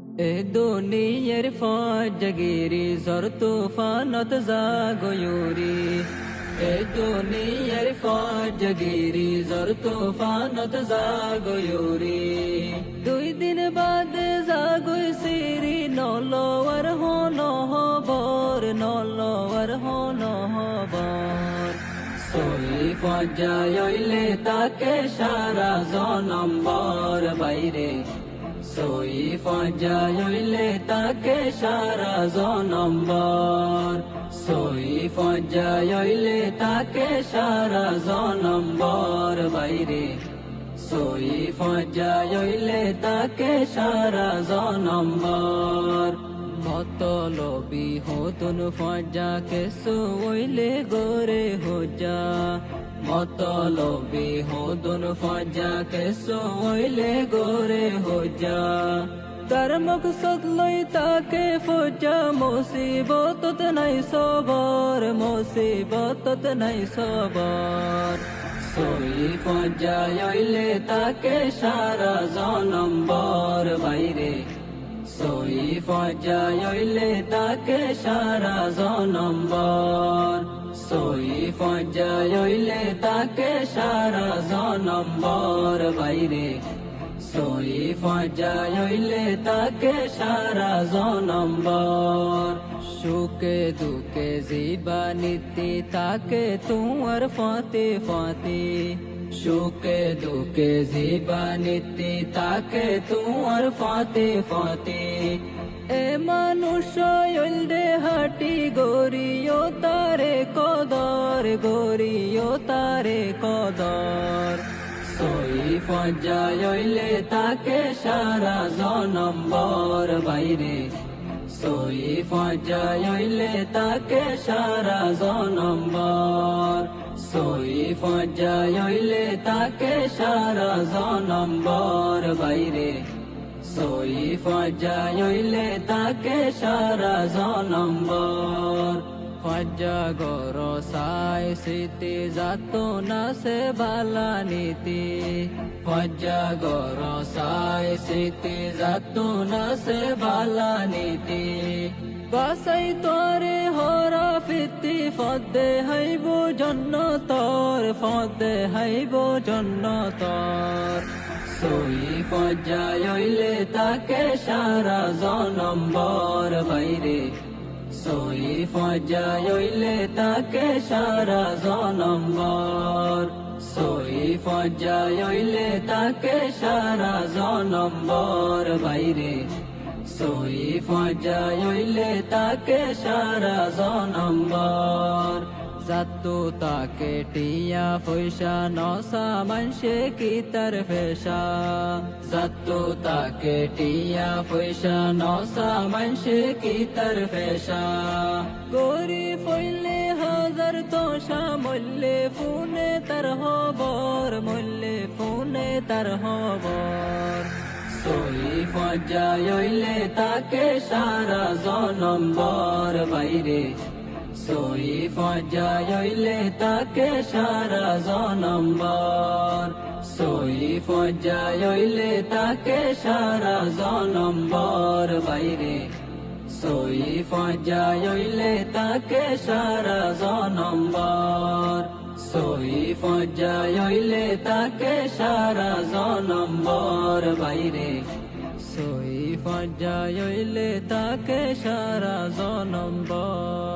এ দুনিয়ার ফজগিরি জর তুফানত জাগয়ুরি এ দুনিয়ার ফজগিরি জর তুফানত জাগয়ুরি দুই দিন বাদ জাগই সিরি নলওয়ার হনহবর নলওয়ার হনহবর সই ফজাইলে তাকে সারা জনম্বর বাইরে সই ফজাইলে তাকে সারা জনম্বর সই ফজাইলে তাকে সারা জনম্বর বাইরে সই ফজাইলে তাকে সারা জনম্বর মতলবি হতুন ফজাকে সইলে গোরে হোজা মতলবি হতুন ফজাকে সইলে গোরে হোজা তার মকসদ লই তাকে ফজা মুসিবতত নাই সবর মুসিবতত নাই সবর সই ফজাইলে তাকে সারা জনম্বর বাইরে সই ফজাইলে তাকে সারা জনম্বর সই ফজাইলে তাকে সারা জনম্বর বাইরে সই ফজাইলে তাকে সারা জনম্বর সুখে দুঃখে জীবনীতি তাকে তোমার ফাতে ফাতে সুখে দুঃখে জীবনীতি তাকে তোমার ফাতে ফাতে এ মানুষ দে হাটি গরিও তারে কদর গরিও তারে কদর সই ফজাইলে তাকে সারা জনম্বর বাইরে সই ফজাইলে তাকে সারা জনম্বর সই ফজাইলে তাকে সারা জনম্বর বাইরে সই ফজাইলে তাকে সারা জনম্বর ফজা গর সাই সিতে যাত না সে বালা নীতি ফজা গর সাই সিতে যাত না সে বালা নীতি বাসাই তোরে হরা ফিতি ফদে হাইব জন্নতর ফদে হাইব জন্নতর সই ফজাইলে তাকে সারা জনম্বর বাইরে সই ফজাইলে তাকে সারা জনম্বর সই ফজাইলে তাকে সারা জনম্বর বাইরে সই ফজাইলে তাকে সারা জনম্বর যাতো তাকে টিয়া পয়সা নসা মানসে কি তার ফেসা যাতো তাকে টিয়া পয়সা নসা মানসে কি তার ফেসা গরি ফইলে হাজার তোষা মল্লে ফুনে তার হবর মল্লে ফুনে তার হবর সই ফজাইলে তাকে সারা জনম্বর বাইরে সই ফজাইলে তাকে সারা জনম্বর সই ফজাইলে তাকে সারা জনম্বর বাইরে সই ফজাইলে তাকে সারা জনম্বর সই ফজাইলে তাকে সারা জনম্বর বাইরে সই ফজাইলে তাকে সারা জনম্বর